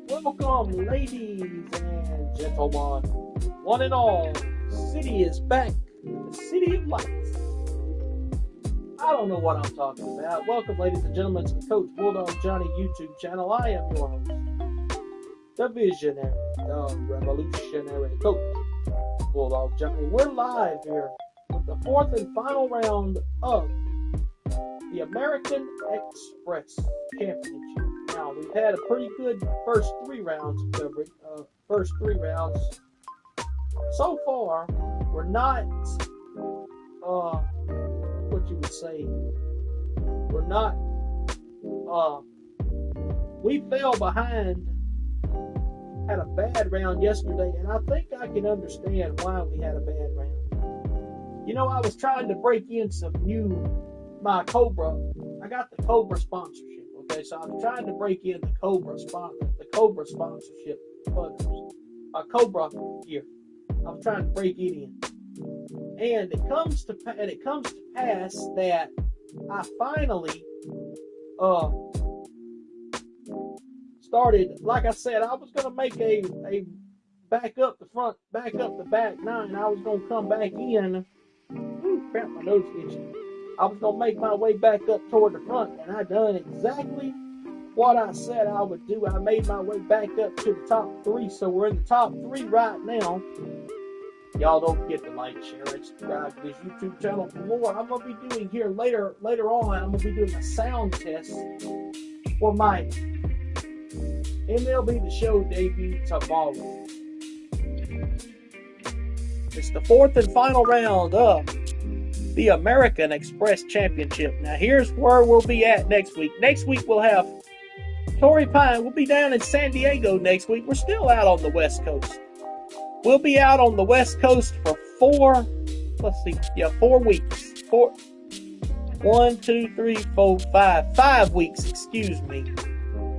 Welcome, ladies and gentlemen. One and all, City is back. The City of Lights. I don't know what I'm talking about. Welcome, ladies and gentlemen, to the Coach Bulldog Johnny YouTube channel. I am your host, the visionary, the revolutionary Coach Bulldog Johnny. We're live here with the fourth and final round of the American Express Championship. Now, we've had a pretty good first three rounds of coverage. So far, we're not, what you would say, we're not, we fell behind, had a bad round yesterday, and I think I can understand why we had a bad round. You know, I was trying to break in my Cobra. I got the Cobra sponsorship. Okay, so I'm trying to break in the Cobra sponsorship photos. Cobra gear. I'm trying to break it in, and it comes to pass that I finally started. Like I said, I was gonna make a back up the front, back up the back nine. I was gonna come back in. Ooh, crap, my nose is itching. I was going to make my way back up toward the front, and I done exactly what I said I would do. I made my way back up to the top three, so we're in the top three right now. Y'all don't forget to like, share, and subscribe to this YouTube channel for more. I'm going to be doing here later on, I'm going to be doing a sound test for my MLB The Show debut tomorrow. It's the fourth and final round of the American Express Championship. Now, here's where we'll be at next week. Next week, we'll have Torrey Pine. We'll be down in San Diego next week. We're still out on the West Coast. We'll be out on the West Coast for 4 weeks. 5 weeks, excuse me.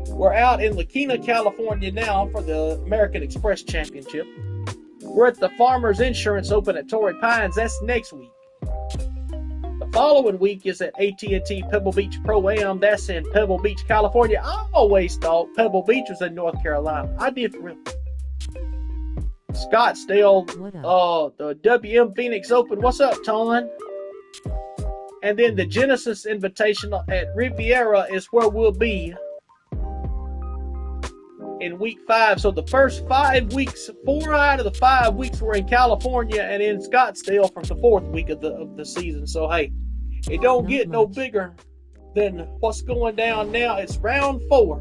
We're out in La Quina, California now for the American Express Championship. We're at the Farmers Insurance Open at Torrey Pines. That's next week. Following week is at AT&T Pebble Beach Pro-Am. That's in Pebble Beach, California. I always thought Pebble Beach was in North Carolina. I did for real. Scottsdale, the WM Phoenix Open. What's up, Ton? And then the Genesis Invitational at Riviera is where we'll be in week 5. So the first 5 weeks, 4 out of the 5 weeks were in California and in Scottsdale for the 4th week of the season. So hey, it don't get no bigger than what's going down now. It's round 4.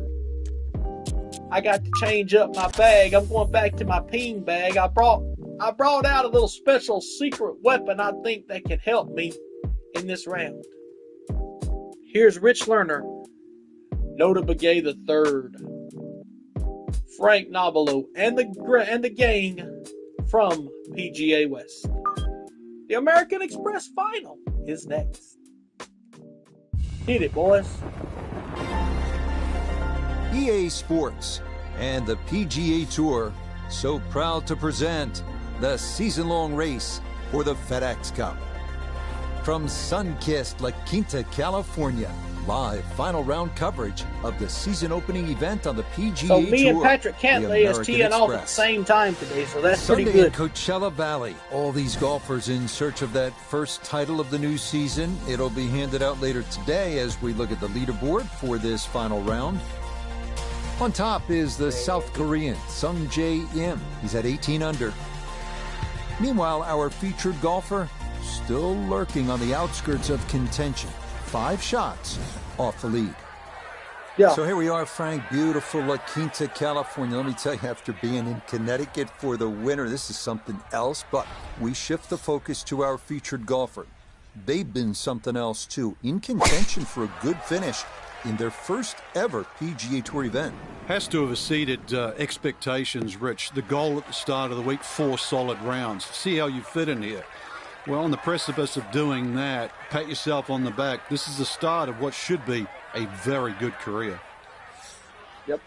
I got to change up my bag. I'm going back to my ping bag. I brought out a little special secret weapon I think that can help me in this round. Here's Rich Lerner, Nota Begay III, Frank Nobilo, and the gang from PGA West. The American Express Final is next. Hit it, boys. EA Sports and the PGA Tour so proud to present the season-long race for the FedEx Cup. From sun-kissed La Quinta, California, live final round coverage of the season opening event on the PGA Tour. So me and Patrick Cantlay is teeing off at the same time today, so that's Sunday pretty good. In Coachella Valley, all these golfers in search of that first title of the new season. It'll be handed out later today as we look at the leaderboard for this final round. On top is the South Korean Sung Jae Im. He's at 18 under. Meanwhile, our featured golfer still lurking on the outskirts of contention. 5 shots off the lead. Yeah. So here we are, Frank, beautiful La Quinta, California. Let me tell you, after being in Connecticut for the winter, this is something else. But we shift the focus to our featured golfer. They've been something else, too. In contention for a good finish in their first ever PGA Tour event. Has to have exceeded expectations, Rich. The goal at the start of the week, 4 solid rounds. See how you fit in here. Well, on the precipice of doing that, pat yourself on the back. This is the start of what should be a very good career. Yep.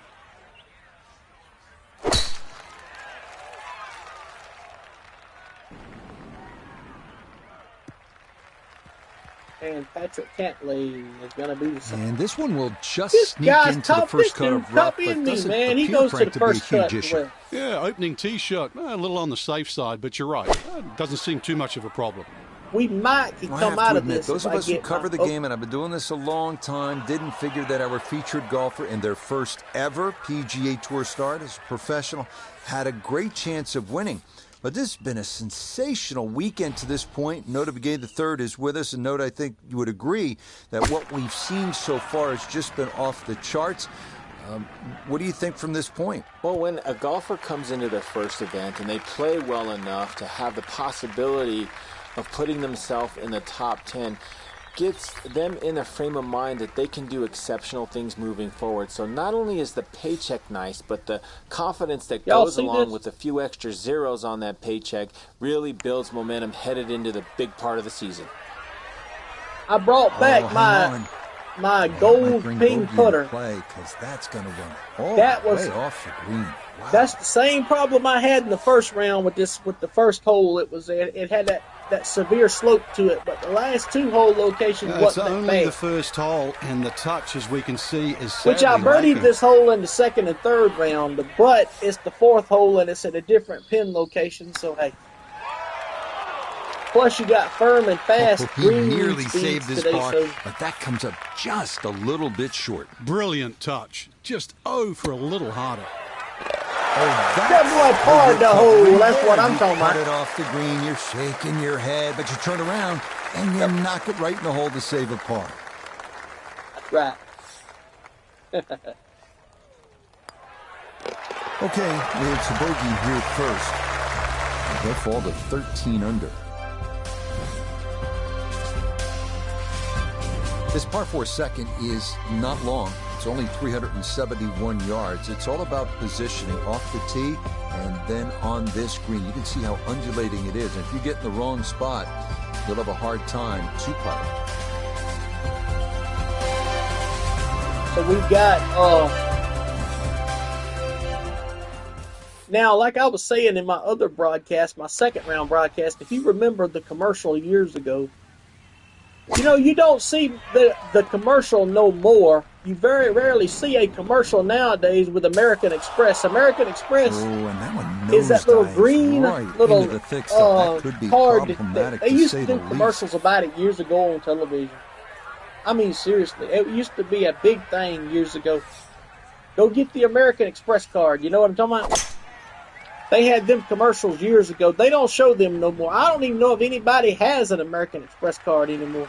And and Patrick Cantlay is going to be the same. And this one will just This sneak guy's into the tough. first This cut dude of rough, copying but me, doesn't man. He appear, goes to Frank, the to be a first cut huge as issue. well. Yeah, opening tee shot, a little on the safe side, but you're right. Doesn't seem too much of a problem. We might I come have out to of admit, this. those if of I us who get cover my- the game, and I've been doing this a long time, didn't figure that our featured golfer in their first ever PGA Tour start as a professional had a great chance of winning. But this has been a sensational weekend to this point. Nota Begay III is with us, and Nota, I think you would agree that what we've seen so far has just been off the charts. What do you think from this point? Well, when a golfer comes into their first event and they play well enough to have the possibility of putting themselves in the top 10, gets them in a frame of mind that they can do exceptional things moving forward. So not only is the paycheck nice, but the confidence that goes along with a few extra zeros on that paycheck really builds momentum headed into the big part of the season. I brought back my gold ping putter. Play, 'cause that's going to run all That the was way off the green. Wow. That's the same problem I had in the first round with the first hole. It had that severe slope to it, but the last two hole locations It's wasn't that only bad. the first hole, and the touch, as we can see, is Which I sadly birdied lacking. this hole in the second and third round, but it's the fourth hole and it's at a different pin location. So hey, plus you got firm and fast He green nearly speeds saved his today. par, So but that comes up just a little bit short. Brilliant touch. Just for a little harder. that boy parred the hole. That's what I'm talking Cut about. it off the green, you're shaking your head, but you turn around and you knock it right in the hole to save a par. Right. Okay, it's a bogey here first. They'll fall to 13 under. This par 4 second is not long. It's only 371 yards. It's all about positioning off the tee and then on this green. You can see how undulating it is. And if you get in the wrong spot, you'll have a hard time to putt. So we've got now, like I was saying in my other broadcast, my second round broadcast, if you remember the commercial years ago, you don't see the commercial no more. You very rarely see a commercial nowadays with American Express. American Express and that one is that little nosedives green right little into the thick stuff. That could be card. problematic, They to used say to do the least. commercials about it years ago on television. I mean, seriously, it used to be a big thing years ago. Go get the American Express card. You know what I'm talking about? They had them commercials years ago. They don't show them no more. I don't even know if anybody has an American Express card anymore.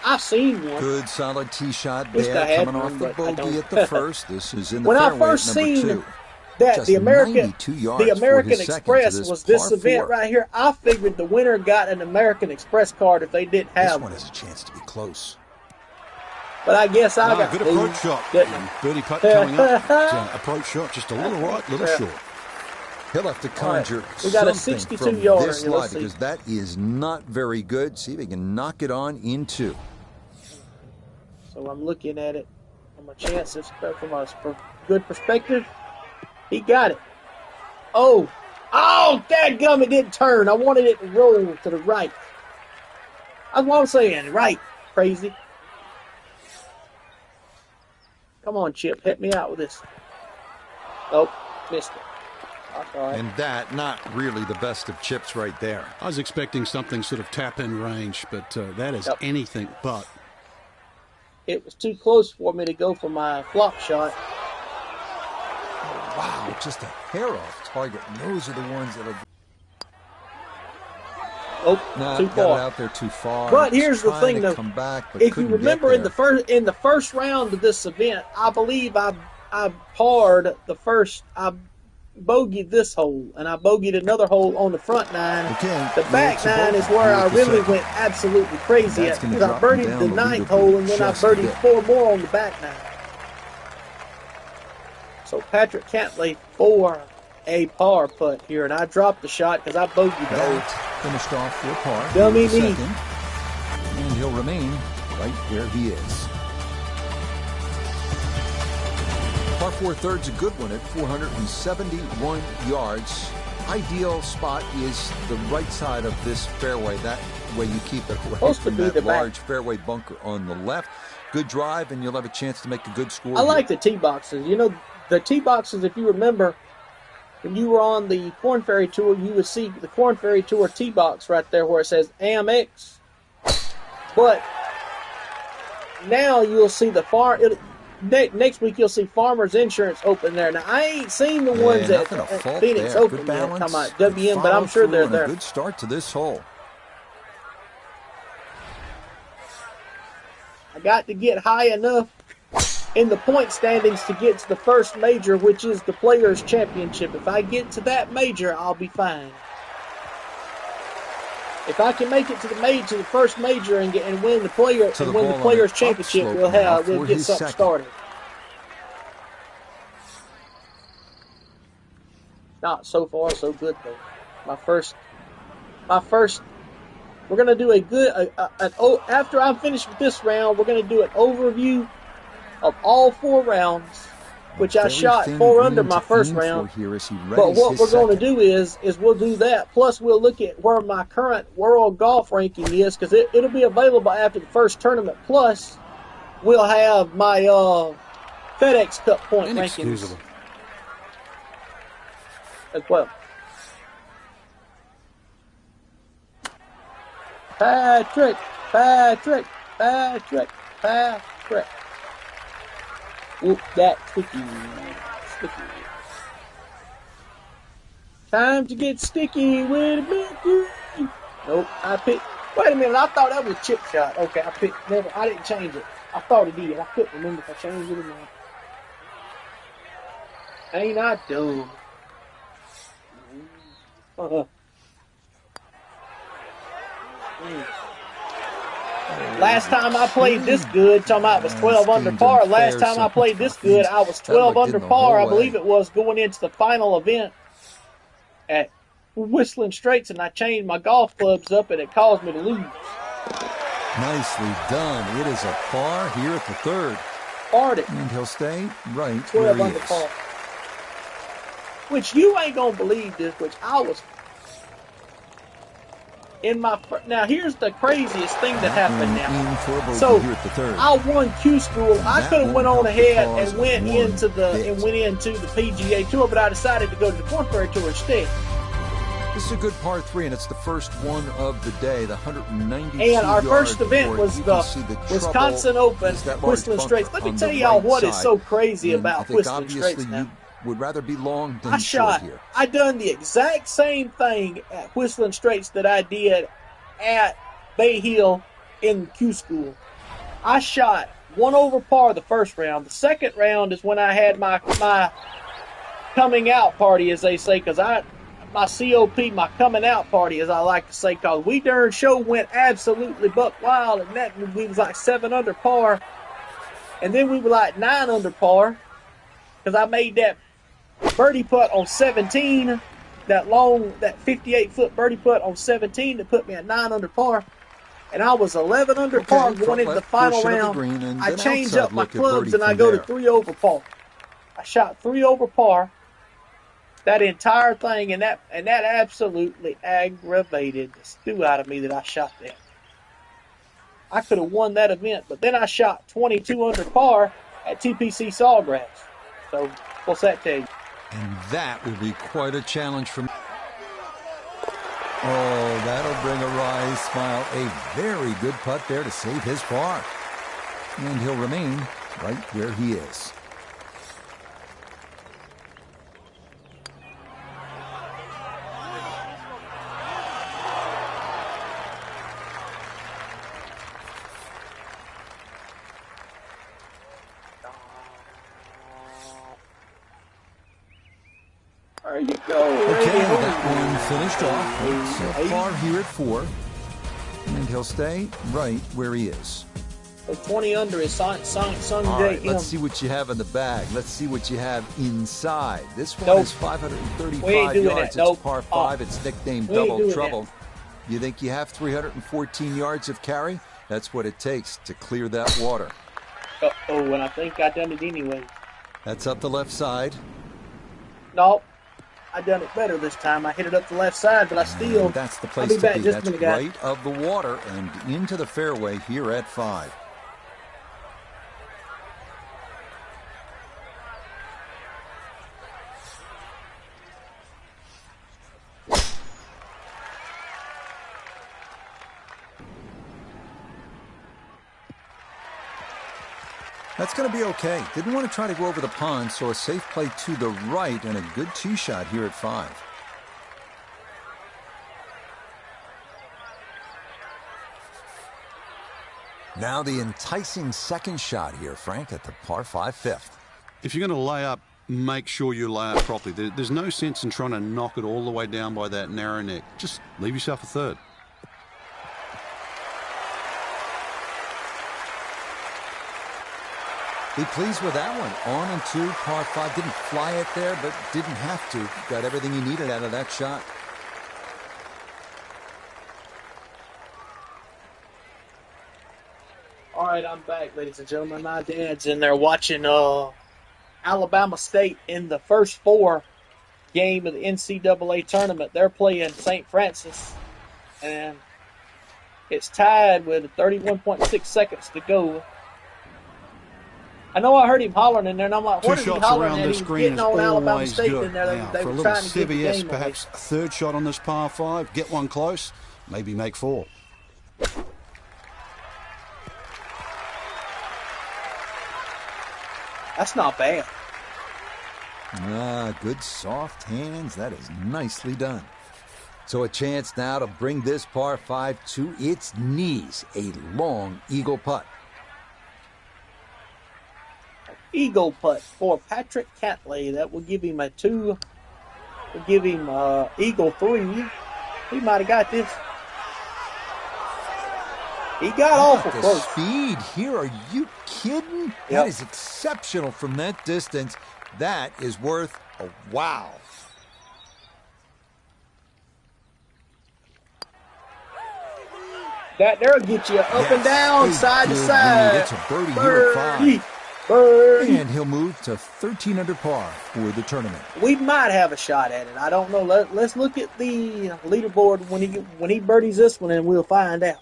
I've seen one. Good solid tee shot Wish I there, had coming one, off the but I bogey don't. at the first. This is in the When I fairway first at number seen 2. that Just the American 92 yards the American for his second Express to this was this par event 4. right here, I figured the winner got an American Express card if they didn't This have one one. has a chance to be close. But I guess I got Good fooled, approach shot. didn't I? Birdie putt coming up. Approach shot just a little right, little short. He'll have to conjure We got a something 62 from yarder this here. lie, Let's see. because that is not very good. See if he can knock it on in 2. So I'm looking at it from a chance, from a good perspective. He got it. Oh, dadgum, it didn't turn. I wanted it to roll to the right. That's what I'm saying, right, crazy. Come on, Chip, help me out with this. Oh, missed it. That's all right. And that, not really the best of chips right there. I was expecting something sort of tap-in range, but that is anything but. It was too close for me to go for my flop shot. Wow, just a hair off target. And those are the ones that are... Too got far. it out there too far. But here's the Trying thing, to though. come back, but If you couldn't get remember in there. the first round of this event, I believe I parred the first. I bogeyed this hole, and I bogeyed another hole on the front nine. Okay, The back it's a nine bogey. is where I Here's the really second. went absolutely crazy That's at, gonna because I drop him birdied down the the ninth leaderboard hole, and then I just a birdied bit. 4 more on the back nine. So Patrick Cantlay for a par putt here, and I dropped the shot because I bogeyed the hole. That finished off for a par. Dummy Here's the me. second. And he'll remain right where he is. Par 4 third's a good one at 471 yards. Ideal spot is the right side of this fairway. That the way you keep it away Supposed to from be that the back. large fairway bunker on the left. Good drive, and you'll have a chance to make a good score. I like the tee boxes. You know, the tee boxes, if you remember, when you were on the Corn Ferry Tour, you would see the Corn Ferry Tour tee box right there where it says Amex. But now you'll see the next week you'll see Farmers Insurance open there. Now, I ain't seen the ones at Phoenix there. Open yet, talking about WM, but I'm sure they're there. A good start to this hole. I got to get high enough in the point standings to get to the first major, which is the Players' Championship. If I get to that major, I'll be fine. If I can make it to the first major and win the Players' Championship, we'll get something started. Not so far so good though. My first. We're gonna do after I'm finished with this round, we're gonna do an overview of all 4 rounds, which I shot 4 under my first round. But what we're going to do is we'll do that. Plus, we'll look at where my current world golf ranking is, because it'll be available after the first tournament. Plus, we'll have my FedEx Cup point rankings as well. Patrick. Whoop that sticky. Time to get sticky with a Mickey. Nope, I picked. Wait a minute, I thought that was a chip shot. Okay, I didn't change it. I thought it did. I couldn't remember if I changed it or not. Ain't I dumb? Last time I played this good, talking about it was 12 under par. Last time I played this good, I was 12 under par. I believe it was going into the final event at Whistling Straits, and I changed my golf clubs up, and it caused me to lose. Nicely done. It is a par here at the 3rd. Parred it. And he'll stay right 12 where he under is. par. Which you ain't going to believe this, which I was... Now, here's the craziest thing that happened now. So, I won Q School. I could have went on ahead and went into the PGA Tour, but I decided to go to the Corn Ferry Tour instead. This is a good par 3, and it's the first one of the day, the 192 And our first event was the Wisconsin Open, Whistling Straits. Let me tell y'all what is so crazy about Whistling Straits now. Would rather be long than short here. I done the exact same thing at Whistling Straits that I did at Bay Hill in Q School. I shot 1 over par the first round. The second round is when I had my coming out party, as they say, because my COP, my coming out party, as I like to say, because we darn show went absolutely buck wild, and that we was like 7 under par, and then we were like 9 under par, because I made that birdie putt on 17, that 58-foot birdie putt on 17 that put me at 9 under par, and I was 11 under par going into the final round. I change up my clubs and I go to 3 over par. I shot 3 over par that entire thing, and that absolutely aggravated the stew out of me that I shot that. I could have won that event, but then I shot 22 under par at TPC Sawgrass. So what's that tell you? And that will be quite a challenge for me. Oh, that'll bring a wry smile. A very good putt there to save his par. And he'll remain right where he is. There you go. Okay, that one finished off. So far here at 4. And he'll stay right where he is. So 20 under is Sunday. All right, let's see what you have in the bag. Let's see what you have inside. This one is 535 yards. It's par 5. It's nicknamed Double Trouble. You think you have 314 yards of carry? That's what it takes to clear that water. Uh-oh, and I think I done it anyway. That's up the left side. No. I done it better this time. I hit it up the left side, but I still. And that's the I'll place be to back be. just a That's minute, guys. right of the water and into the fairway here at 5. That's going to be okay. Didn't want to try to go over the pond, so a safe play to the right and a good tee shot here at 5. Now the enticing second shot here, Frank, at the par 5 fifth. If you're going to lay up, make sure you lay up properly. There's no sense in trying to knock it all the way down by that narrow neck. Just leave yourself a third. Be pleased with that one. On and 2, par 5. Didn't fly it there, but didn't have to. Got everything he needed out of that shot. All right, I'm back, ladies and gentlemen. My dad's in there watching Alabama State in the first 4 game of the NCAA tournament. They're playing St. Francis, and it's tied with 31.6 seconds to go. I know I heard him hollering in there, and I'm like, what is he hollering at? He's getting on Alabama State in there. Now, They for a were little trying to get the CBS, game perhaps a third shot on this par 5, get one close, maybe make 4. That's not bad. Good soft hands. That is nicely done. So a chance now to bring this par 5 to its knees. A long eagle putt. Eagle putt for Patrick Cantlay. That will give him a 2. Will give him eagle 3. He might have got this. He got awful the close. Speed here. Are you kidding? Yep. That is exceptional from that distance. That is worth a wow. There'll get you up and down, side to Good side. lead. It's a birdie here at 5. Birdie. And he'll move to 13 under par for the tournament. We might have a shot at it. I don't know. Let's look at the leaderboard when he birdies this one, and we'll find out.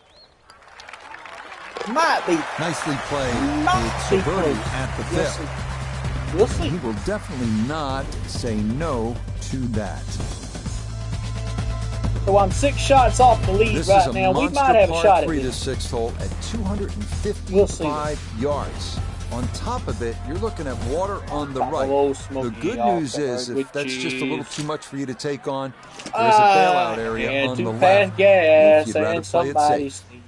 Might be. Nicely played. Might It's be a birdie close. at the We'll 5th. see. We'll see. He will definitely not say no to that. So I'm 6 shots off the lead This right is a now. We monster might have a par shot at 3, this. the 6th hole at 255 We'll see. yards. On top of it, you're looking at water on the right. Hello, The Smokey, good off news the is, hard if that's with just a little cheese. too much for you to take on, there's a bailout area And on to the pass left. gas If you'd rather and play it somebody safe. sneeze.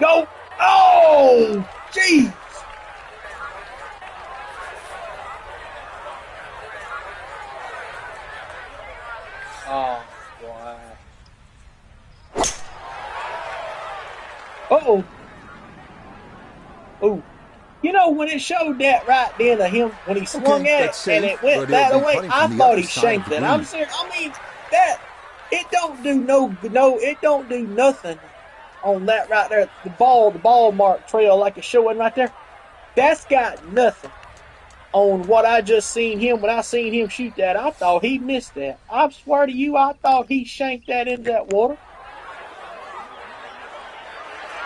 Go! Oh, jeez! Oh, boy. Uh-oh. Oh. You know, when it showed that right then of him, when he swung Okay, at that's it and safe, it went but that he'll be way, putting I from the thought other he side of shanked the it. I'm green. serious. I mean, that, it don't do it don't do nothing on that right there. The ball mark trail like it's showing right there. That's got nothing on what I just seen him. When I seen him shoot that, I thought he missed that. I swear to you, I thought he shanked that into that water.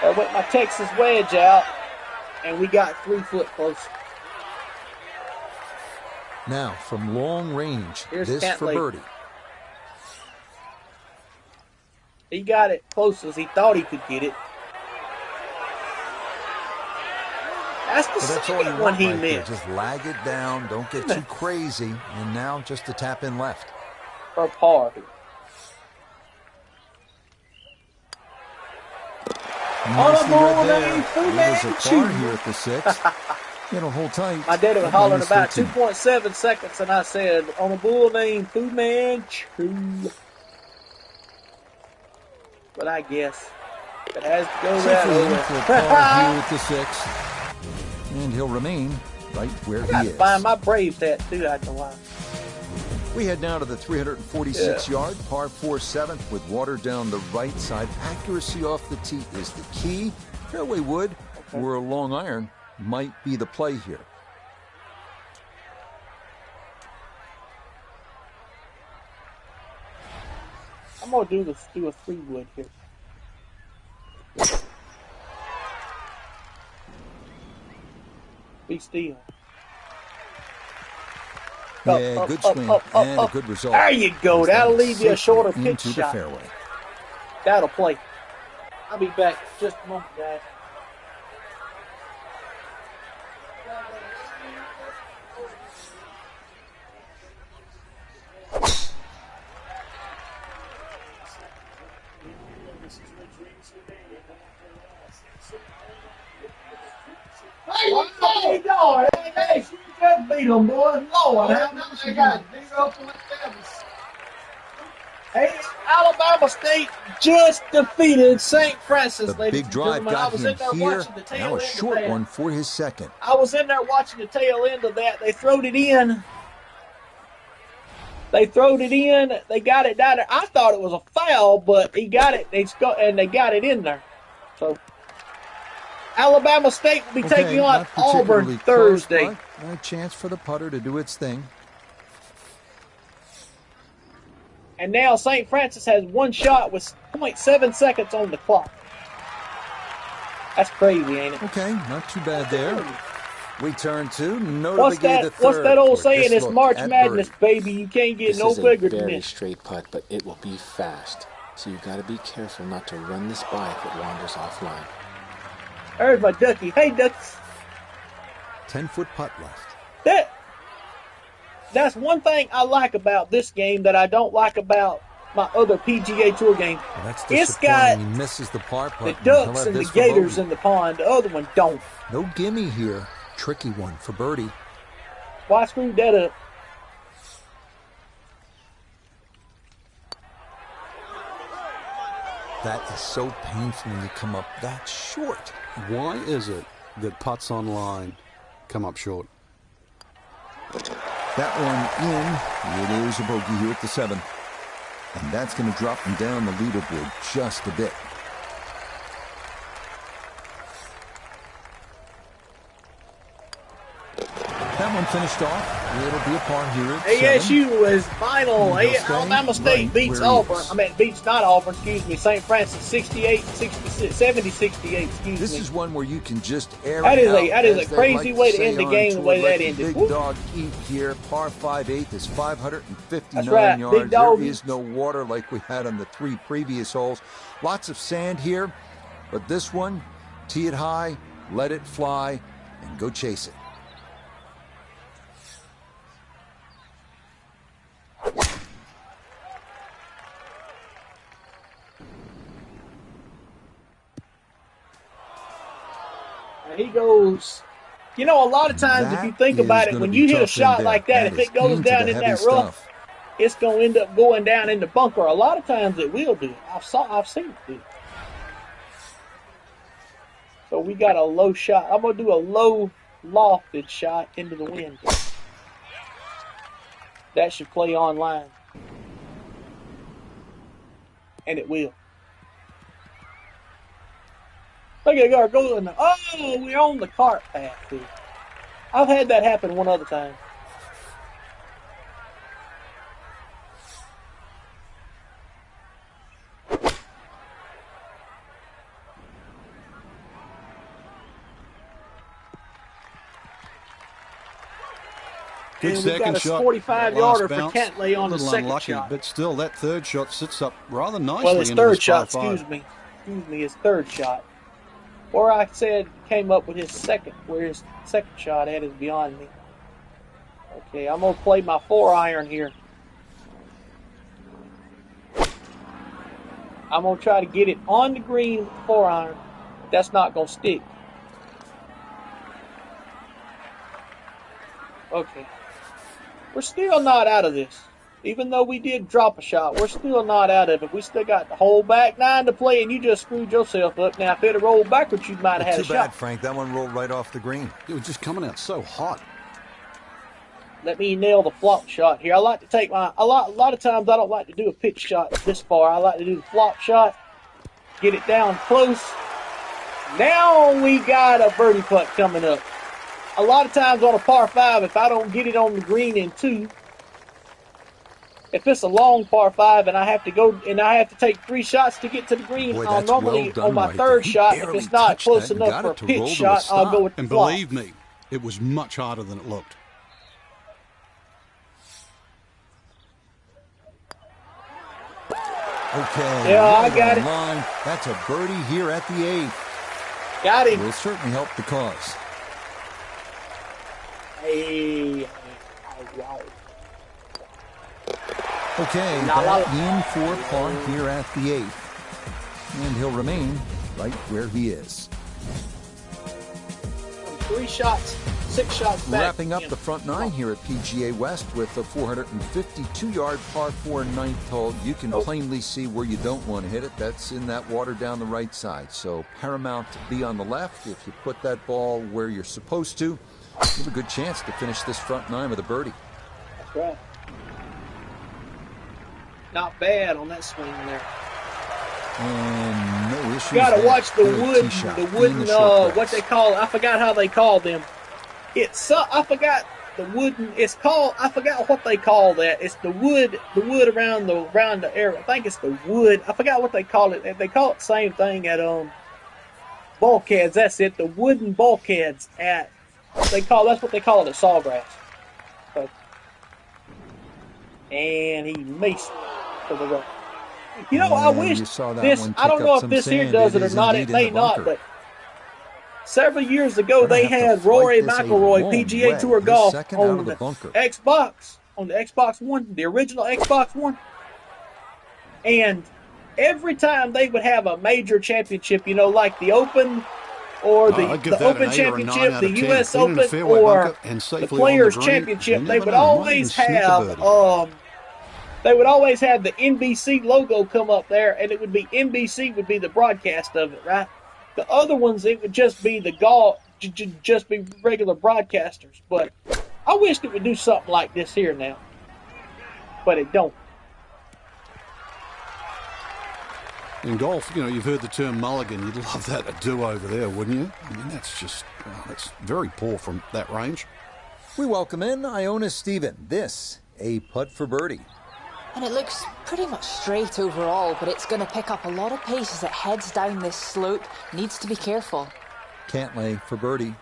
I went my Texas wedge out, and we got 3 foot close. Now, from long range, Here's this for Cantlay. birdie. He got it close as he thought he could get it. That's the So that's all you second one want he right there. missed Just lag it down. Don't get too crazy. And now just to tap in left. for par. Nicely ball, read there. baby. Fu It is a Manchu. par here at the 6th. It'll hold tight. My daddy was At hollering minus about 13. 2.7 seconds, and I said, on a bull named Fu Manchu. But I guess it has to go that Safely in way. for a par here at the 6th. And he'll remain right where I got he to is. find my Brave tattoo after a while. We head now to the 346-yard par 4 7th with water down the right side. Accuracy off the tee is the key. Fairway wood, for a long iron might be the play here. I'm gonna do a 3-wood here. Be still. Yeah, good swing and a good result. There you go. That'll leave you a shorter pitch into shot. the fairway. That'll play. I'll be back in just a moment, guys. Hey, what you doing? Hey, she just beat them, boy. Lord, how much they got 0.7. Hey, Alabama State just defeated St. Francis, The ladies big and drive gentlemen. I got was him in there here. watching the tail Now a end short of that. one for his second. I was in there watching the tail end of that. They throwed it in. They got it down there. I thought it was a foul, but he got it. They got it in there. So Alabama State will be taking on not Auburn particularly Thursday. close, but a chance for the putter to do its thing. And now St. Francis has one shot with 0.7 seconds on the clock. That's crazy, ain't it? Okay, not too bad there. We turn to What's that old saying? It's March Madness, birdie. baby. You can't get This no is bigger a than very this. straight putt, but it will be fast. So you've got to be careful not to run this by if it wanders offline. There's my ducky. Hey, ducks. 10-foot putt left. That's one thing I like about this game that I don't like about my other PGA Tour game. Well, that's It's got disappointing. He misses the par the putt. ducks and the gators in the pond. The other one don't. No gimme here. Tricky one for birdie. Why I screwed that up? That is so painful when you come up that short. Why is it that putts on line come up short? That one in. It is a bogey here at the 7th. And that's going to drop him down the leaderboard just a bit. That one finished off. It'll be a par here at 7. ASU is final. He'll stay Alabama State right beats where he Auburn. is. Beats not Auburn, excuse me. St. Francis 70-68, excuse This me. is one where you can just air That it is out, a as they crazy like to way to say end the on game, the tour. way Let that the ended. Big Woo. dog eat here. Par 5/8 is 559 That's right, yards. big dog There eats. is no water like we had on the 3 previous holes. Lots of sand here, but this one, tee it high, let it fly, and go chase it. And he goes. You know, a lot of times, if you think about it, when you hit a shot like that, if it goes down in that rough, it's going to end up going down in the bunker. A lot of times it will do. I've seen it do. So we got a low shot. I'm going to do a low lofted shot into the wind. That should play online. And it will. Look at our goal in the. Oh, we're on the cart path here. I've had that happen one other time. Good And we second got a shot. 45-yarder for Last bounce. Cantlay on A the little second unlucky, shot. but still, that third shot sits up rather nicely. Well, his into third this shot, par 5. excuse me, his third shot. Or I said came up with his second, where his second shot at is beyond me. Okay, I'm going to play my 4-iron here. I'm going to try to get it on the green with the 4-iron. That's not going to stick. Okay. We're still not out of this. Even though we did drop a shot, we're still not out of it. We still got the whole back 9 to play, and you just screwed yourself up. Now, if it had rolled backwards, you might have had a Too bad, shot. Frank. That one rolled right off the green. It was just coming out so hot. Let me nail the flop shot here. I like to take my a lot of times I don't like to do a pitch shot this far. I like to do the flop shot, get it down close, Now we got a birdie putt coming up. A lot of times on a par 5, if I don't get it on the green in 2, if it's a long par 5 and I have to take 3 shots to get to the green, Boy, I'll that's normally well done on my right third there. He shot, if barely it's not touched close that and enough got for a it to pitch roll to a shot, I'll go stop. with the And flop. believe me, it was much harder than it looked. Okay, Yeah, I right got on it. line. That's a birdie here at the 8th. Got him. Will certainly help the cause. Hey. Wow. Okay, Not a lot back in for par here at the 8th. And he'll remain right where he is. 3 shots, 6 shots back. Wrapping up the front 9 here at PGA West with a 452-yard par 4 ninth hole. You can plainly see where you don't want to hit it. That's in that water down the right side. So paramount to be on the left. If you put that ball where you're supposed to, you have a good chance to finish this front 9 with a birdie. That's right. Not bad on that swing there. And no issues. You gotta there. watch the Good wooden, tee shot the in wooden, short what grass. they call. I forgot how they call them. I forgot the wooden. It's called. I forgot what they call that. It's the wood around the area. I think it's the wood. I forgot what they call it. They call it the same thing at bulkheads. That's it. The wooden bulkheads at. That's what they call it at Sawgrass. So, and he missed for the run. You know, I wish you saw that this. one I don't kick know up if some this here sand. does it or is not. It indeed may in the not, bunker. but several years ago Gonna they have to had fight Rory this a McIlroy long PGA way. Tour His golf second out on of the the bunker. Xbox One, the original Xbox One, and every time they would have a major championship, you know, like the Open or I'd give the that Open an 8 or a 9 Championship, out the of 10. U.S. Been in a Open, fairway or bunker and the safely Players on the green. Championship, You they never would know. Might even have the NBC logo come up there, and it would be NBC would be the broadcast of it, right? The other ones, it would just be the golf, just be regular broadcasters. But I wished it would do something like this here now, but it don't. In golf, you know, you've heard the term mulligan. You'd love that, a do-over there, wouldn't you? I mean, that's very poor from that range. We welcome in Iona Stephen. This, a putt for birdie. And it looks pretty much straight overall, but it's going to pick up a lot of pace as it heads down this slope. Needs to be careful. Cantlay for birdie.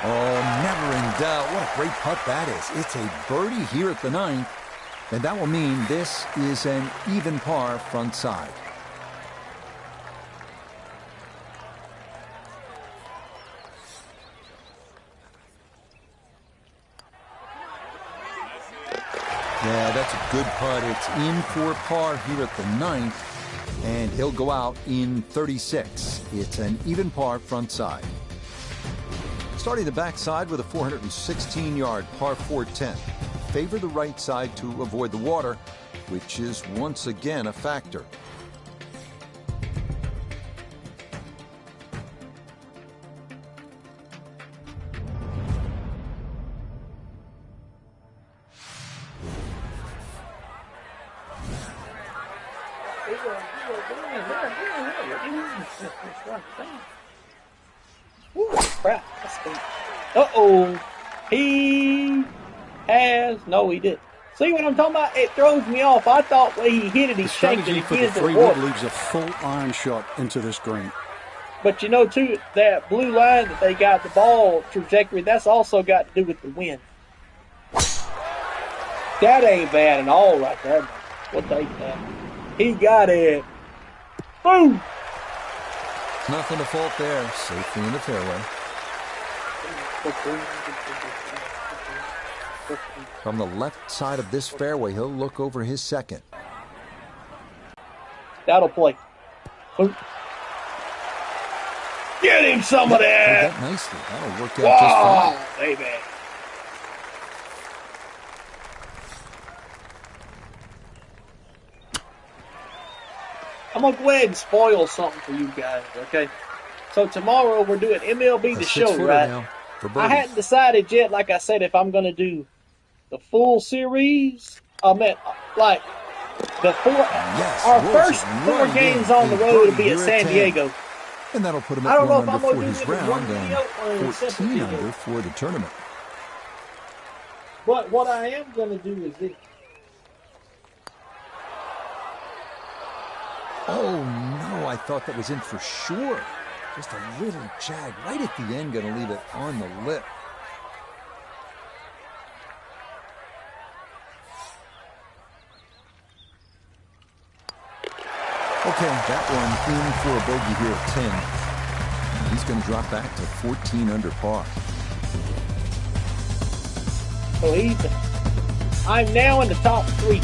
Oh, never in doubt. What a great putt that is. It's a birdie here at the 9th, and that will mean this is an even par front side. Yeah, that's a good putt. It's in for par here at the 9th, and he'll go out in 36. It's an even par front side. Starting the backside with a 416-yard par 4 10. Favor the right side to avoid the water, which is once again a factor. Ooh, crap. Uh-oh. He didn't. See what I'm talking about? It throws me off. I thought when he hit it, he The shanked it. strategy He for the gives it 3 warp. wood leaves a full iron shot into this green. But you know, too, that blue line that they got, the ball trajectory, that's also got to do with the wind. That ain't bad at all right there. What they got. He got it. Boom! Nothing to fault there. Safely in the fairway. From the left side of this fairway, he'll look over his second. That'll play. Boom. Get him some of Played that! that nicely. That'll work out Wow, just fine. baby. I'm going to go ahead and spoil something for you guys, okay? So tomorrow we're doing MLB A The Show, 6-footer right? now for I birdie. hadn't decided yet, like I said, if I'm going to do the full series. I meant like the our first 4 games on the road will be at San Diego. And that'll put him I at don't know 1 if under I'm for gonna his do it in one round video or in and a separate 14 video. under for the tournament. But what I am going to do is this. Oh, no, I thought that was in for sure. Just a little jag right at the end, going to leave it on the lip. Okay, that one in for a bogey here at 10. He's going to drop back to 14 under par. So I'm now in the top 3.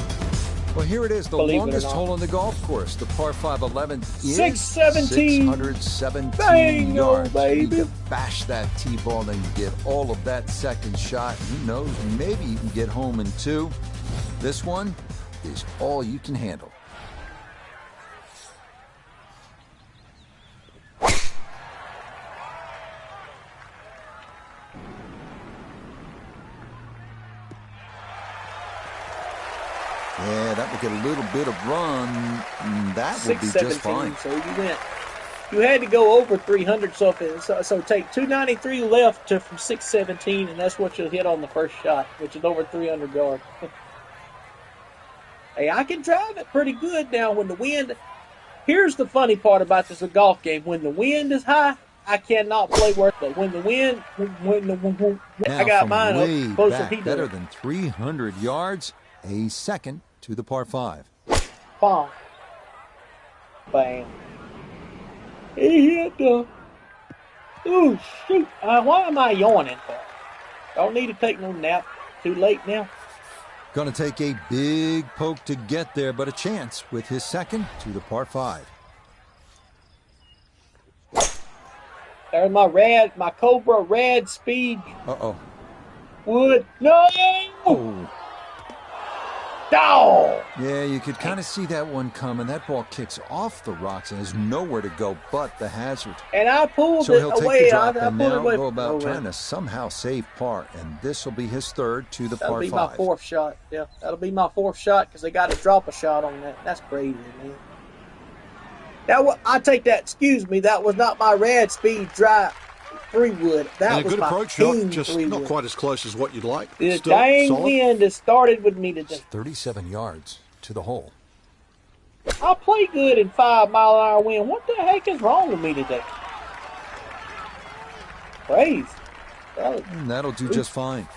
Well, here it is, the longest hole on the golf course. The par 5 11th is 617. 617 yards. Baby. You can bash that tee ball, then you get all of that second shot. Who knows, maybe you can get home in 2. This one is all you can handle. Yeah, that will get a little bit of run. That will be just fine. So you had to go over 300. So take 293 left from 617, and that's what you'll hit on the first shot, which is over 300 yards. Hey, I can drive it pretty good now when the wind. Here's the funny part about this golf game: when the wind is high, I cannot play worth it. When the wind, now I got from mine way up closer. Back, better than 300 yards. A second to the par 5. Bomb. Bam. He hit the. Ooh, shoot. Why am I yawning for? Don't need to take no nap. Too late now. Going to take a big poke to get there, but a chance with his second to the par 5. There's my Cobra Rad Speed. Uh-oh. Wood. No! Oh. No! Yeah, you could kind of see that one coming. That ball kicks off the rocks and has nowhere to go but the hazard. And I pulled so it he'll away. Take the drop I and pulled now it away. Go about trying to somehow save par, and this will be his third to the That'll par 5. That'll be my 4th shot. Yeah, that'll be my 4th shot because they got to drop a shot on that. That's crazy, man. I take that. Excuse me. That was not my Rad Speed drive. 3-wood. That and was a good my approach shot, just 3-wood. not quite as close as what you'd like. The Still dang solid. wind has started with me today. 37 yards to the hole. I play good in 5-mile-an-hour wind. What the heck is wrong with me today? Praise. And that'll do just fine.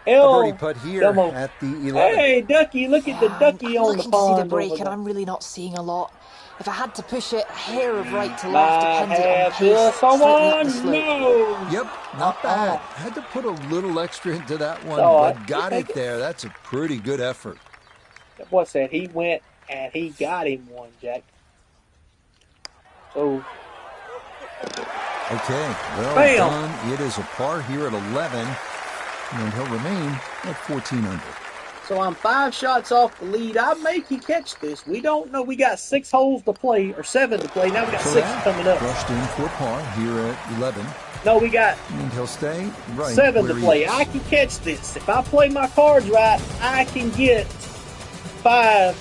A birdie putt here at the 11. Hey, Ducky, look at the ducky on the pond. I'm looking to see the break, and I'm really not seeing a lot. If I had to push it, a hair of right to left, depending on pace, slightly up the slope. Yep, not bad. Had to put a little extra into that one, but got it there. That's a pretty good effort. That boy said he went and he got him one, Jack. So. Okay, well Bam. done. It is a par here at 11, and he'll remain at 14 under. So I'm 5 shots off the lead. I may catch this. We don't know. We got 6 holes to play, or 7 to play. Now we got 6 coming up. Brushed in for par here at 11. No, we got and he'll stay right 7 to play. I can catch this. If I play my cards right, I can get 5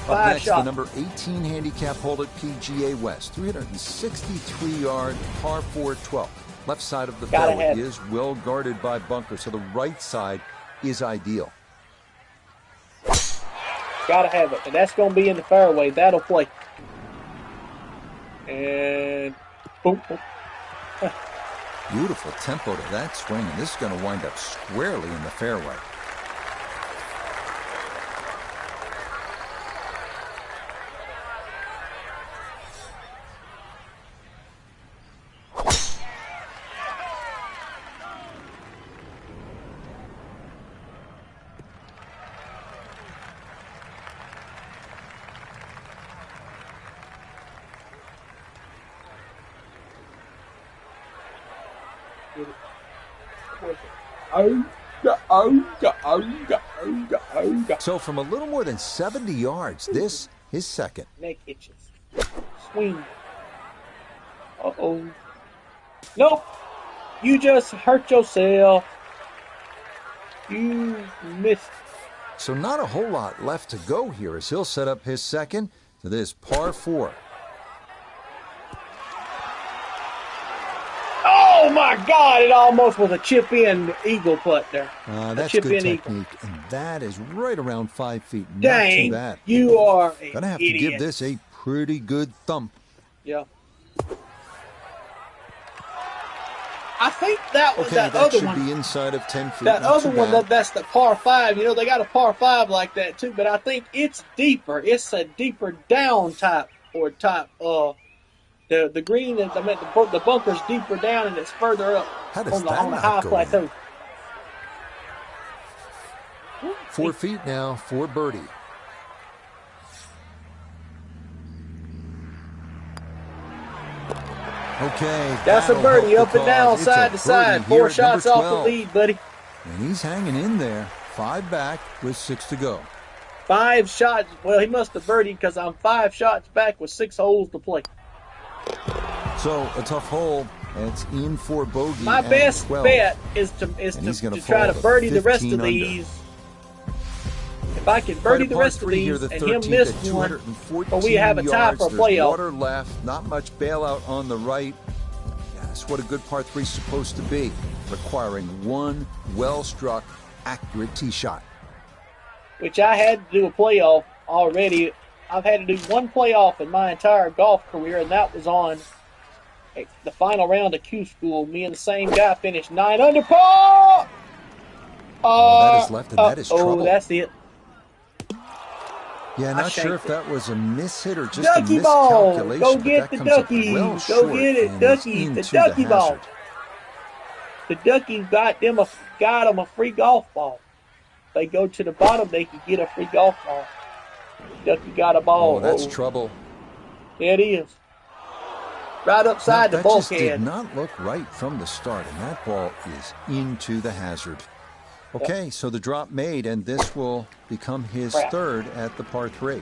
next, shots. The number 18 handicap hole at PGA West. 363-yard par 4 12. Left side of the fairway is well guarded by bunkers, so the right side is ideal. Gotta have it. And that's going to be in the fairway. That'll play. And boom, boom. Beautiful tempo to that swing, and this is going to wind up squarely in the fairway. So from a little more than 70 yards, this is second. Neck itches. Swing. Uh-oh. Nope. You just hurt yourself. You missed. So not a whole lot left to go here as he'll set up his second to this par 4. Oh my God! It almost was a chip-in eagle putt there. That's good technique, and that is right around 5 feet. Dang, not too bad. You are an Gonna have idiot. to give this a pretty good thump. Yeah. I think that was Okay, that that other should one. be inside of 10 feet. That not other too one, bad. that's the par 5. You know, they got a par 5 like that too, but I think it's deeper. It's a deeper down type or type. The green is, the bunker's deeper down and it's further up How does on the that high not go plateau. in? 4 feet now for birdie. Okay, That's a that'll birdie, help up the and down, cause. side to It's a birdie side. here 4 at shots number off the 12. lead, buddy. And he's hanging in there. 5 back with 6 to go. 5 shots. Well, he must have birdied because I'm 5 shots back with 6 holes to play. So a tough hole. It's in for bogey. My at best 12. bet is to he's gonna try to fall to birdie the rest 15 of under. these. If I can Quite birdie a the par rest of 3 here, these the and him 13th miss at one, 214 but we have a tie for a yards. playoff. There's water left, not much bailout on the right. That's what a good par 3 is supposed to be, requiring one well-struck, accurate tee shot. which I had to do a playoff already. I've had to do one playoff in my entire golf career, and that was on the final round of Q School. Me and the same guy finished 9 under par. That is left, and that is trouble. Oh, that's it. Yeah, not sure if that was a mishit or just ducky a ball. miscalculation. Go but get that the comes up ducky. well Go short get it, and ducky. is The into ducky ball. hazard. The ducky got them a free golf ball. They go to the bottom, they can get a free golf ball. Ducky got a ball. Oh, that's trouble. It is. Right upside the that just bulkhead. did not look right from the start, and that ball is into the hazard. Okay, so the drop made, and this will become his third at the par 3.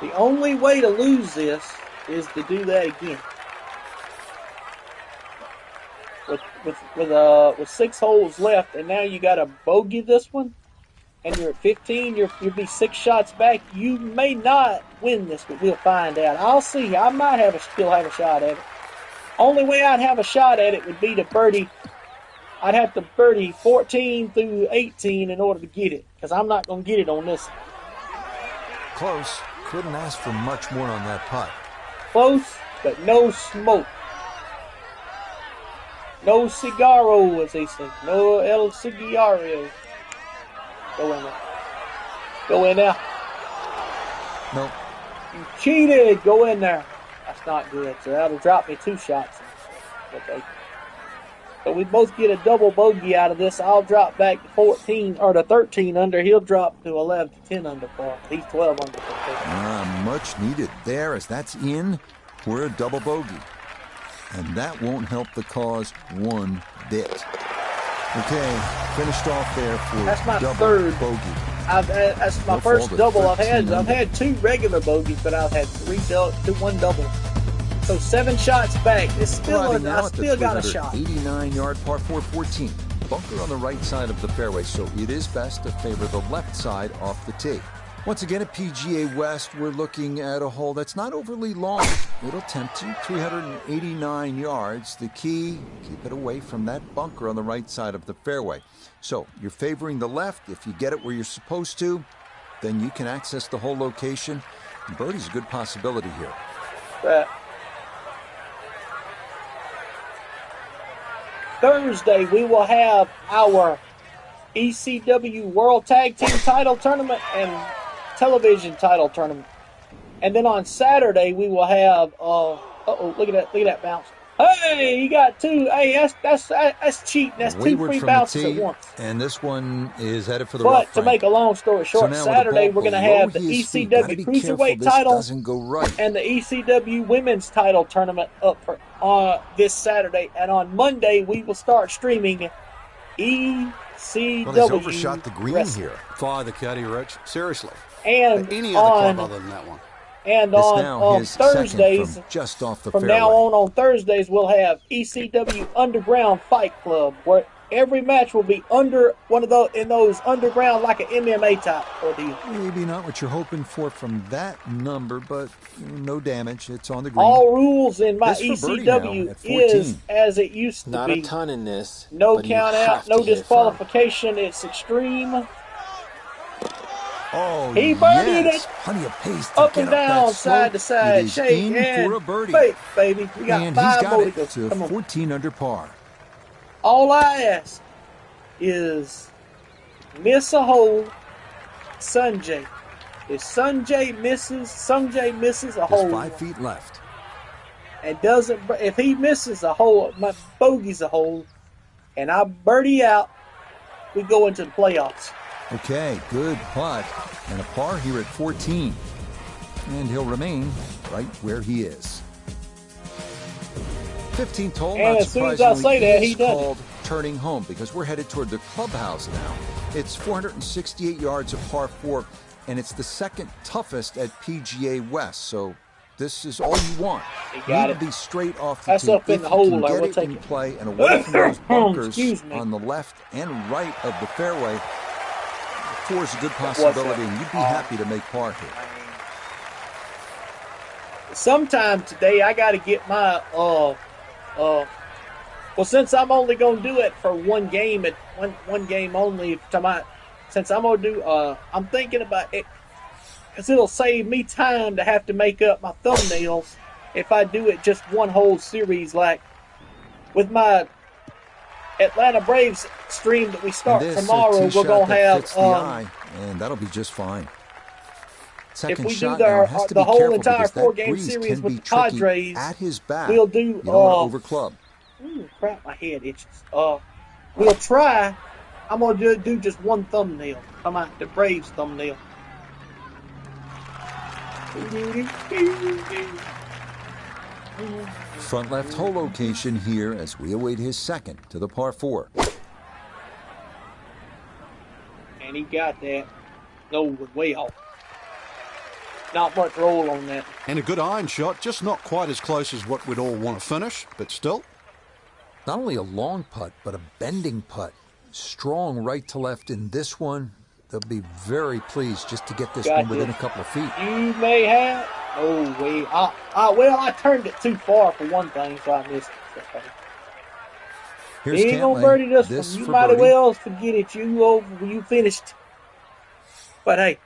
The only way to lose this is to do that again. With 6 holes left, and now you got to bogey this one, and you're at 15. You'll be 6 shots back. You may not win this, but we'll find out. I'll see. I might still have a shot at it. Only way I'd have a shot at it would be to birdie. I'd have to birdie 14 through 18 in order to get it, because I'm not going to get it on this. Close. Couldn't ask for much more on that putt. Close, but no smoke. No cigarro, as they say. No el cigarro. Go in there. Go in there. Nope. You cheated. Go in there. That's not good. So that'll drop me 2 shots. Okay. So we both get a double bogey out of this. I'll drop back to 14 or to 13 under. He'll drop to 11 to 10 under par. He's 12 under par. Much needed there, as that's in for a double bogey. And that won't help the cause one bit. Okay, finished off there for that's my double third bogey. That's my first double I've had. I've had 2 regular bogeys, but I've had 1 double. So 7 shots back. It's still I still got a shot. 89-yard par 4 14. Bunker on the right side of the fairway, so it is best to favor the left side off the tee. Once again at PGA West, we're looking at a hole that's not overly long. It'll tempt you, 389 yards. The key, keep it away from that bunker on the right side of the fairway. So you're favoring the left. If you get it where you're supposed to, then you can access the whole location. Birdie's a good possibility here. Thursday, we will have our ECW World Tag Team Title Tournament and Television Title Tournament. And then on Saturday, we will have, look at that bounce. Hey, he got 2. Hey, that's cheating. That's 2 free bounces at once. And this one is headed for the rough. But to make a long story short, Saturday we're going to have the ECW Cruiserweight title and the ECW Women's Title Tournament up for this Saturday. And on Monday, we will start streaming ECW. Well, he's overshot the green wrestling. here. Fire the caddy, Rich. Seriously. And any other club other than that one. And This on now his second Thursdays, from just off the from fairway. now on Thursdays, we'll have ECW Underground Fight Club, where every match will be under one of those underground, like an MMA type ordeal. Maybe not what you're hoping for from that number, but no damage. It's on the green. All rules in my This for birdie ECW now at 14. is as it used to Not be. a ton in this. No but you count have out, to no hit disqualification. It's extreme. Oh, He birdied yes. it. Plenty of pace to Up get and up that down, slope. side to side, It is shake in and for a birdie. fake, baby. We got And he's 5 got more to it go. to Come on. 14 under par. All I ask is miss a hole, Sungjae. If Sungjae misses a There's hole, 5 feet left. and doesn't, if he misses a hole, my bogey's a hole, and I birdie out, we go into the playoffs. Okay, good putt. And a par here at 14. And he'll remain right where he is. 15th hole, And not as soon as I surprisingly, say that, is he does it. called turning home because we're headed toward the clubhouse now. It's 468 yards of par 4, and it's the second toughest at PGA West, so this is all you want. He You got need it. to be straight off the That's tee. up in If the you hole can there, get we'll it take in it. play and away from those bunkers Excuse me. on the left and right of the fairway, 4 is a good possibility, and you'd be happy to make par here. Sometime today, I got to get my well, since I'm only gonna do it for one game at one game only tonight, since I'm gonna do I'm thinking about it, because it'll save me time to have to make up my thumbnails if I do it just one whole series, like with my Atlanta Braves stream that we start And this, tomorrow. a tee We're shot gonna that have fits the eye, and that'll be just fine. if Second we do shot now has to the be whole careful entire because that 4-game breeze series can with be the tricky Padres, at his back. we'll do You don't want to over club. crap, my head itches. We'll try. I'm gonna do just one thumbnail. Come on, the Braves thumbnail. Front left hole location here as we await his second to the par 4. And he got that. No, way off. Not much roll on that. And a good iron shot, just not quite as close as what we'd all want to finish, but still. Not only a long putt, but a bending putt. Strong right to left in this one. They'll be very pleased just to get this one within a couple of feet. You may have. Oh, wait. Well, I turned it too far for one thing, so I missed it. Here's He ain't gonna birdie this one. You might as well forget it. You finished. But hey,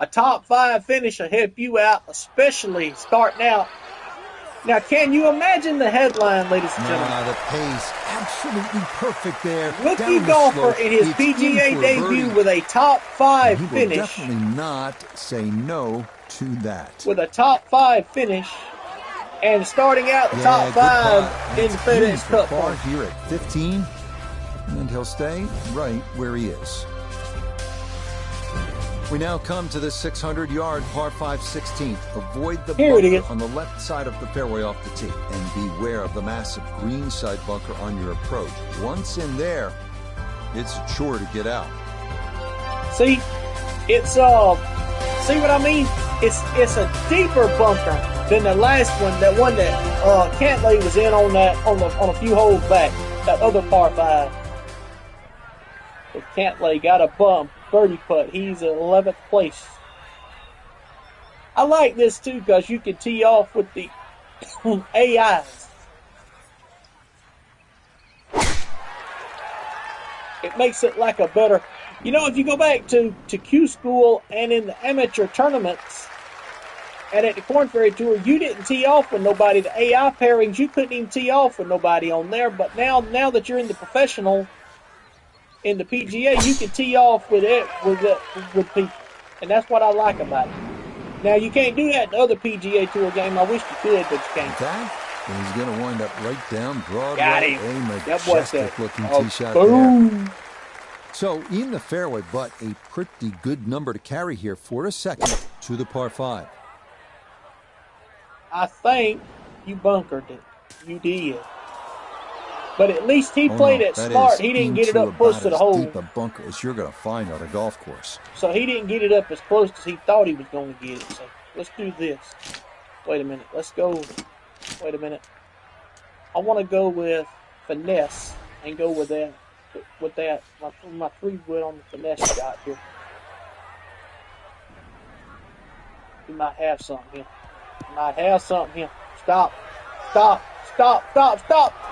a top 5 finish will help you out, especially starting out. Now, can you imagine the headline, ladies and gentlemen? The pace, absolutely perfect there. Rookie golfer in his PGA debut with a top 5 finish. finish. He will definitely not say no to that. With a top 5 finish, and starting out the top 5 in the FedEx Cup. Par here at 15, and he'll stay right where he is. We now come to the 600-yard par 5 16th. Avoid the bunker on the left side of the fairway off the tee, and beware of the massive green side bunker on your approach. Once in there, it's a chore to get out. See, it's see what I mean? It's a deeper bunker than the last one, that one that Cantley was in on a few holes back, that other par 5. But Cantley got a birdie putt. He's in 11th place. I like this too because you can tee off with the AIs. It makes it like a better. You know, if you go back to Q School and in the amateur tournaments and at the Corn Ferry Tour, you didn't tee off with nobody. The AI pairings, you couldn't even tee off with nobody on there. But now that you're in the professional, in the PGA, you can tee off with people, and that's what I like about it. Now you can't do that in the other PGA Tour game. I wish you could, but you can't. And he's going to wind up right down Broadway. Got him. A majestic-looking tee shot boom. there. So in the fairway, but a pretty good number to carry here for a second to the par 5. I think you bunkered it. You did. But at least he played it smart. He didn't get it up close to the hole. Deep a bunker as you're going to find on a golf course. So he didn't get it up as close as he thought he was going to get it. So Let's do this. Wait a minute. Let's go. Wait a minute. I want to go with finesse and go with that. With that, my 3-wood on the finesse shot here. We might have something here. Stop.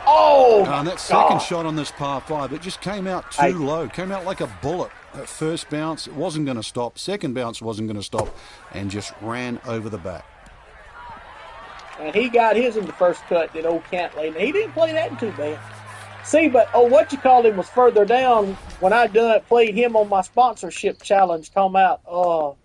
Oh, and that second shot on this par 5, it just came out too low. Came out like a bullet. That first bounce, it wasn't going to stop. Second bounce wasn't going to stop, and just ran over the back. And he got his in the first cut, that old Cantlay. He didn't play that too bad. See, but what you called him was further down when I played him on my sponsorship challenge. Talking about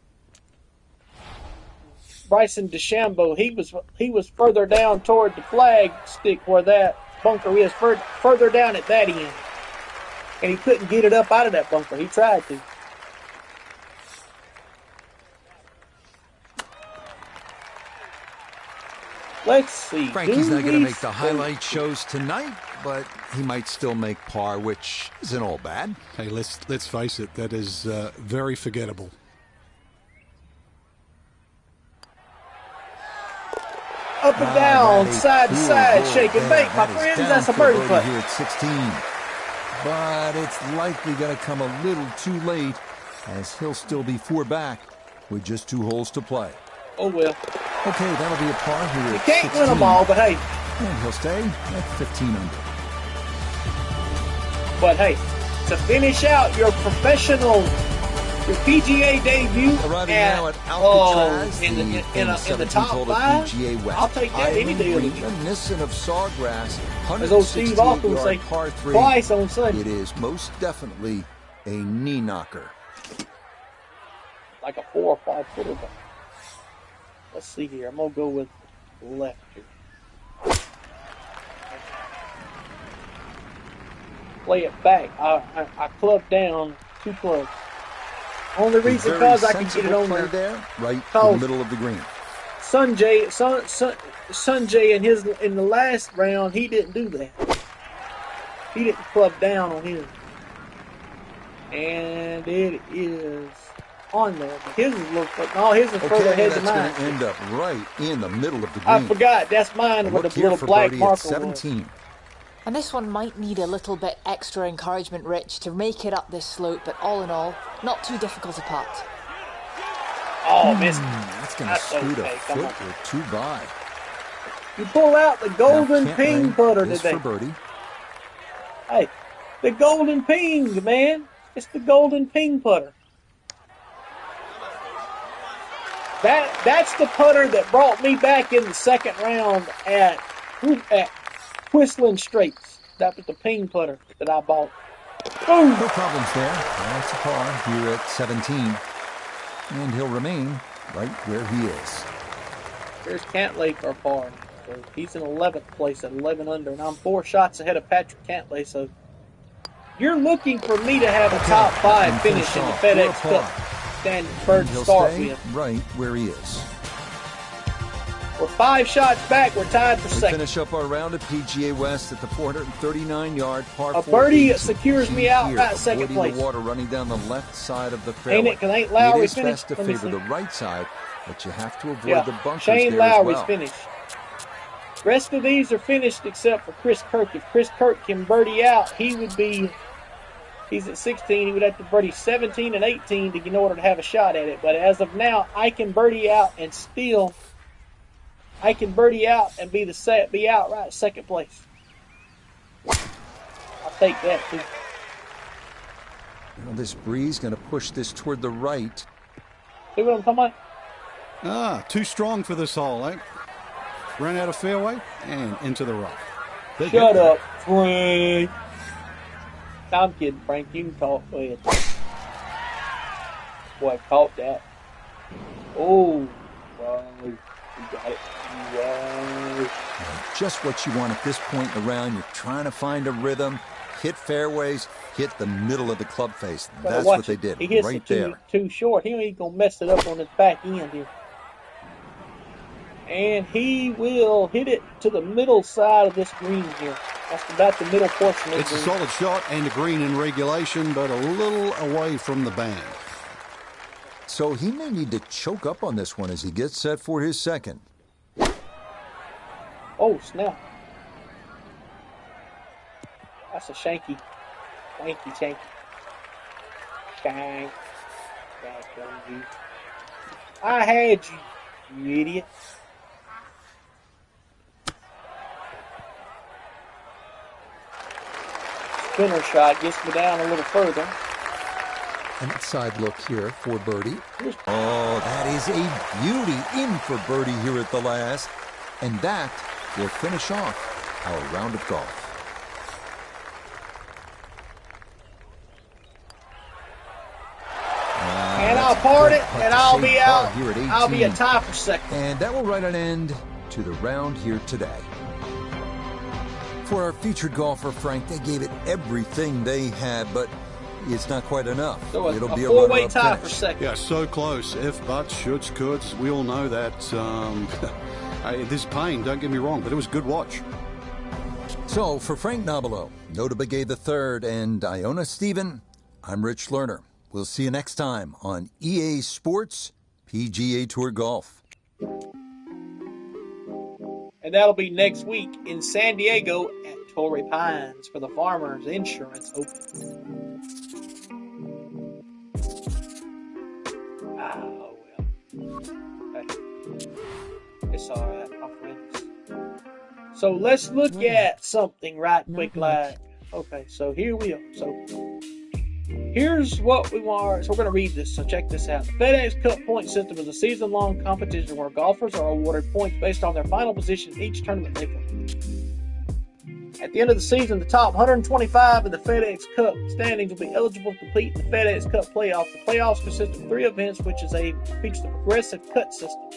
Bryson DeChambeau. He was further down toward the flag stick where that bunker is, further down at that end, and he couldn't get it up out of that bunker. He tried to. Let's see. Frankie's not going to make the highlight shows tonight, but he might still make par, which isn't all bad. Hey, let's face it, that is very forgettable. Up and down, side to side, shake and bake. My friends, that's a birdie putt. Here at 16. But it's likely going to come a little too late, as he'll still be 4 back with just 2 holes to play. Oh, well. Okay, that'll be a par here at 16. You can't win them all, but hey. And he'll stay at 15 under. But hey, to finish out your PGA debut now at Alcatraz, in the top 5, PGA West. I'll take that any day of the week. Reminiscent of Sawgrass, as old Steve Austin would say, par 3. Twice on Sunday. It is most definitely a knee knocker. Like a 4 or 5 footer. Let's see here. I'm gonna go with left here. Play it back. I clubbed down 2 clubs. Only reason because I can get it on there, right in the middle of the green. Sanjay in the last round, he didn't do that. He didn't club down on his, and it is on there. But his is a little further. No, his is further ahead than mine. That's going to end up right in the middle of the green. I forgot. That's mine with the little black marker. 17. And this one might need a little bit extra encouragement, Rich, to make it up this slope, but all in all, not too difficult a putt. Oh, missed. That's going to scoot a foot or 2 by. You pull out the golden ping putter today. For birdie. Hey, the golden ping, man. It's the golden ping putter. That's the putter that brought me back in the second round at Whistling Straits. That was the ping putter that I bought. Boom! No problems there. That's a par here at 17. And he'll remain right where he is. Here's Cantlay for a par. So he's in 11th place at 11 under, and I'm 4 shots ahead of Patrick Cantlay. So you're looking for me to have a top 5 finish in the FedEx Cup standing third to start with. Right where he is. We're 5 shots back. We're tied for second. We finish up our round at PGA West at the 439-yard par 4. A birdie secures me out at second place. The water running down the left side of the fairway. Ain't it? Because ain't Lowry finished? It is best to favor the right side, but you have to avoid the bunkers Shane there Lowry's as well. finished. Rest of these are finished except for Chris Kirk. If Chris Kirk can birdie out, he's at 16. He would have to birdie 17 and 18 in order to have a shot at it. But as of now, I can birdie out and be outright second place. I'll take that too. Well, this breeze going to push this toward the right. See what I'm talking about? Too strong for this hole, eh? Ran out of fairway and into the rough. Shut up, Frank. I'm kidding, Frank. You can talk. Go ahead. Boy, I caught that. Oh, wow. You got it. Wow. Just what you want at this point in the round. You're trying to find a rhythm, hit fairways, hit the middle of the club face. That's what they did. He hits right it there. Too short. He ain't gonna mess it up on his back end here. And he will hit it to the middle side of this green here. That's about the middle portion of the green. It's a solid shot and a green in regulation, but a little away from the band. so he may need to choke up on this one as he gets set for his second. Oh, snap. That's a shanky. Shanky. Shank. Back on you. I had you, you idiot. Spinner shot gets me down a little further. An outside look here for birdie. Oh, that is a beauty in for birdie here at the last. And that will finish off our round of golf. And I'll part it, and I'll be out. Here at 18. I'll be a tie for second. And that will write an end to the round here today. For our featured golfer, Frank, they gave it everything they had, but it's not quite enough. So it'll be a four-way tie finish for second. Yeah, so close. If, buts, shoulds, coulds. We all know that. There's pain, don't get me wrong, but it was a good watch. So, for Frank Nobilo, Nota Begay III, and Iona Stephen, I'm Rich Lerner. We'll see you next time on EA Sports PGA Tour Golf. And that'll be next week in San Diego at Torrey Pines for the Farmers Insurance Open. Oh, well. It's all right, my friends. So let's look at something right quick like. Okay, so here we are. So here's what we want. So we're going to read this. So check this out. The FedEx Cup point system is a season-long competition where golfers are awarded points based on their final position in each tournament they play. At the end of the season, the top 125 in the FedEx Cup standings will be eligible to compete in the FedEx Cup playoffs. The playoffs consist of 3 events, which features a progressive cut system.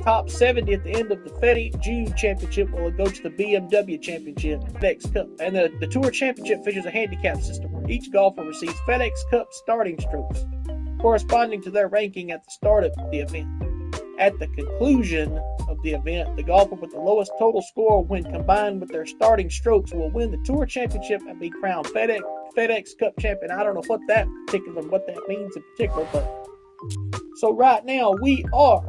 Top 70 at the end of the FedEx June Championship will go to the BMW Championship FedEx Cup. And the Tour Championship features a handicap system where each golfer receives FedEx Cup starting strokes corresponding to their ranking at the start of the event. At the conclusion of the event, the golfer with the lowest total score when combined with their starting strokes will win the Tour Championship and be crowned FedEx Cup champion. I don't know what that means in particular, but so right now we are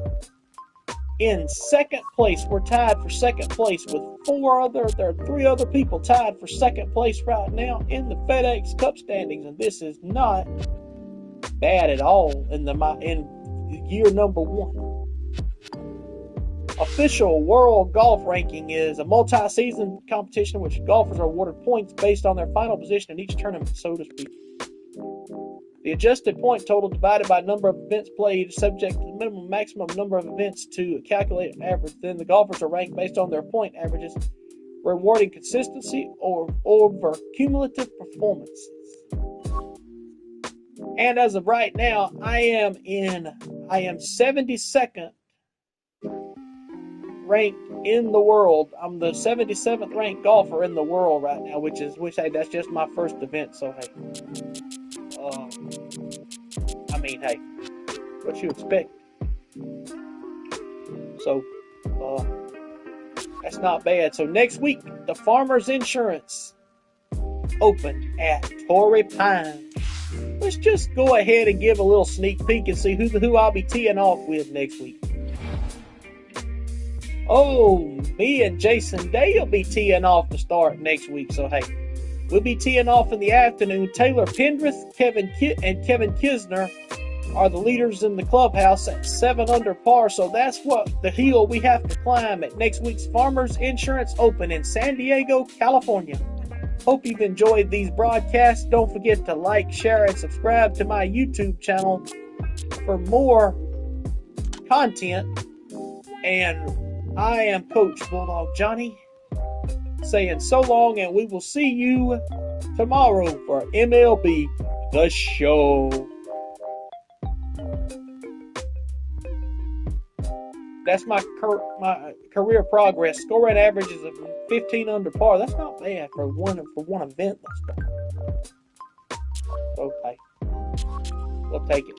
in second place. We're tied for second place with there are 3 other people tied for second place right now in the FedEx Cup standings, and this is not bad at all in year number 1. Official World Golf Ranking is a multi-season competition in which golfers are awarded points based on their final position in each tournament, so to speak. The adjusted point total divided by number of events played is subject to the minimum maximum number of events to calculate an average. Then the golfers are ranked based on their point averages, rewarding consistency over cumulative performances. And as of right now, I am 72nd ranked in the world. I'm the 77th ranked golfer in the world right now, which that's just my first event. So hey. Hey, what you expect? So, that's not bad. So next week, the Farmers Insurance Open at Torrey Pines. Let's just go ahead and give a little sneak peek and see who I'll be teeing off with next week. Oh, me and Jason Day will be teeing off to start next week. So hey, we'll be teeing off in the afternoon. Taylor Pendrith, Kevin Kisner are the leaders in the clubhouse at 7 under par. So that's what the hill we have to climb at next week's Farmers Insurance Open in San Diego, California. Hope you've enjoyed these broadcasts. Don't forget to like, share, and subscribe to my YouTube channel for more content. And I am Coach Bulldog Johnny saying so long, and we will see you tomorrow for MLB The Show. That's my career progress. Scoring averages of 15 under par. That's not bad for one event. Okay, we'll take it.